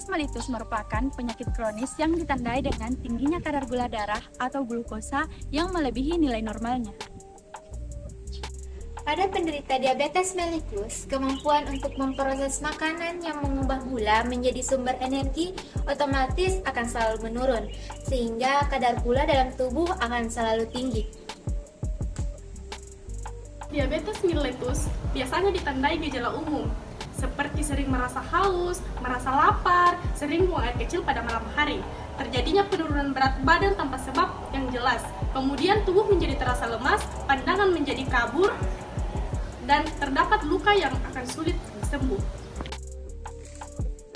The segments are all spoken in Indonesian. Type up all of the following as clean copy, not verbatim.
mellitus merupakan penyakit kronis yang ditandai dengan tingginya kadar gula darah atau glukosa yang melebihi nilai normalnya. Pada penderita diabetes mellitus, kemampuan untuk memproses makanan yang mengubah gula menjadi sumber energi otomatis akan selalu menurun, sehingga kadar gula dalam tubuh akan selalu tinggi. Diabetes mellitus biasanya ditandai gejala umum, seperti sering merasa haus, merasa lapar, sering buang air kecil pada malam hari, terjadinya penurunan berat badan tanpa sebab yang jelas, kemudian tubuh menjadi terasa lemas, pandangan menjadi kabur, dan terdapat luka yang akan sulit sembuh.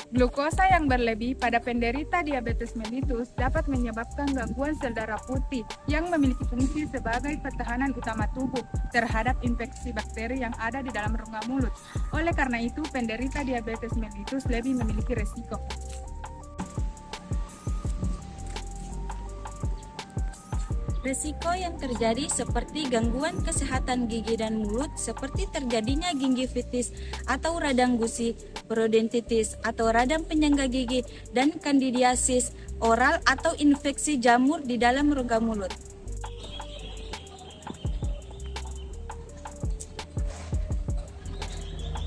Glukosa yang berlebih pada penderita diabetes mellitus dapat menyebabkan gangguan sel darah putih yang memiliki fungsi sebagai pertahanan utama tubuh terhadap infeksi bakteri yang ada di dalam rongga mulut. Oleh karena itu, penderita diabetes mellitus lebih memiliki resiko. Risiko yang terjadi seperti gangguan kesehatan gigi dan mulut seperti terjadinya gingivitis atau radang gusi, parodontitis atau radang penyangga gigi, dan kandidiasis oral atau infeksi jamur di dalam rongga mulut.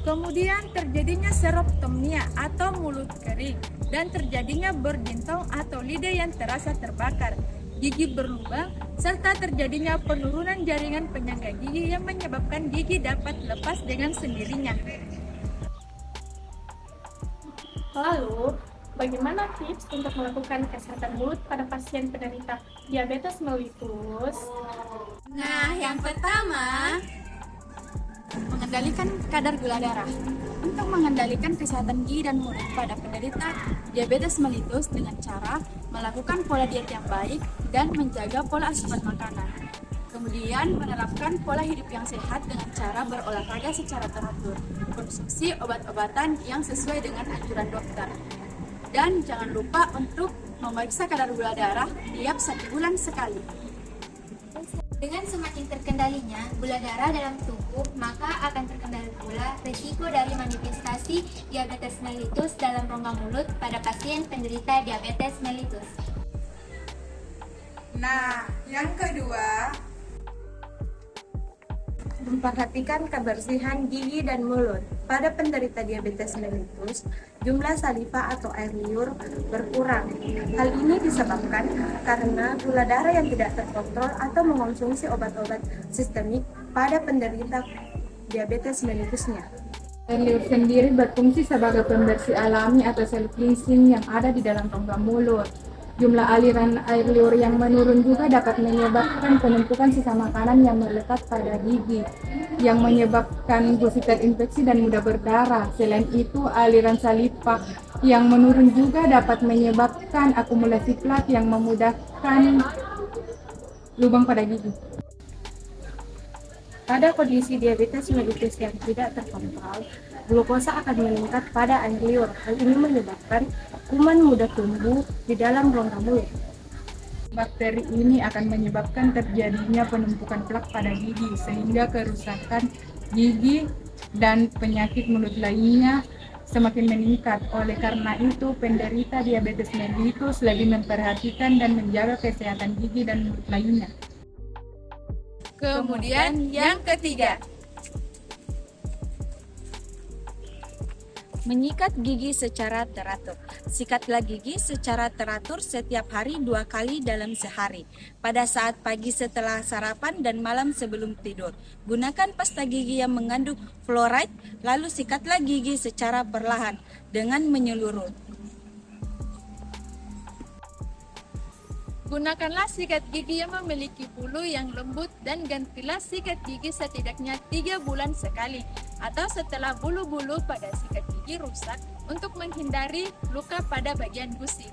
Kemudian terjadinya seroptomia atau mulut kering dan terjadinya berdentong atau lidah yang terasa terbakar, gigi berlubang, serta terjadinya penurunan jaringan penyangga gigi yang menyebabkan gigi dapat lepas dengan sendirinya. Lalu, bagaimana tips untuk melakukan kesehatan mulut pada pasien penderita diabetes mellitus? Nah, yang pertama, mengendalikan kadar gula darah. Untuk mengendalikan kesehatan gigi dan mulut pada penderita diabetes mellitus dengan cara melakukan pola diet yang baik dan menjaga pola asupan makanan. Kemudian menerapkan pola hidup yang sehat dengan cara berolahraga secara teratur, konsumsi obat-obatan yang sesuai dengan anjuran dokter. Dan jangan lupa untuk memeriksa kadar gula darah tiap 1 bulan sekali. Dengan semakin terkendalinya gula darah dalam tubuh, maka akan terkendali pula risiko dari manifestasi diabetes mellitus dalam rongga mulut pada pasien penderita diabetes mellitus. Nah, yang kedua, memperhatikan kebersihan gigi dan mulut. Pada penderita diabetes mellitus, jumlah saliva atau air liur berkurang. Hal ini disebabkan karena gula darah yang tidak terkontrol atau mengonsumsi obat-obat sistemik pada penderita diabetes mellitusnya. Air liur sendiri berfungsi sebagai pembersih alami atau self cleansing yang ada di dalam rongga mulut. Jumlah aliran air liur yang menurun juga dapat menyebabkan penumpukan sisa makanan yang melekat pada gigi, yang menyebabkan gusi terinfeksi dan mudah berdarah. Selain itu, aliran saliva yang menurun juga dapat menyebabkan akumulasi plak yang memudahkan lubang pada gigi. Pada kondisi diabetes mellitus yang tidak terkontrol, glukosa akan meningkat pada air liur. Hal ini menyebabkan kuman mudah tumbuh di dalam rongga mulut. Bakteri ini akan menyebabkan terjadinya penumpukan plak pada gigi, sehingga kerusakan gigi dan penyakit mulut lainnya semakin meningkat. Oleh karena itu, penderita diabetes mellitus lebih memperhatikan dan menjaga kesehatan gigi dan mulut lainnya. Kemudian yang ketiga, Menyikat gigi secara teratur. Sikatlah gigi secara teratur setiap hari 2 kali dalam sehari. Pada saat pagi setelah sarapan dan malam sebelum tidur. Gunakan pasta gigi yang mengandung fluoride, lalu sikatlah gigi secara perlahan dengan menyeluruh. Gunakanlah sikat gigi yang memiliki bulu yang lembut dan gantilah sikat gigi setidaknya 3 bulan sekali atau setelah bulu-bulu pada sikat gigi rusak untuk menghindari luka pada bagian gusi.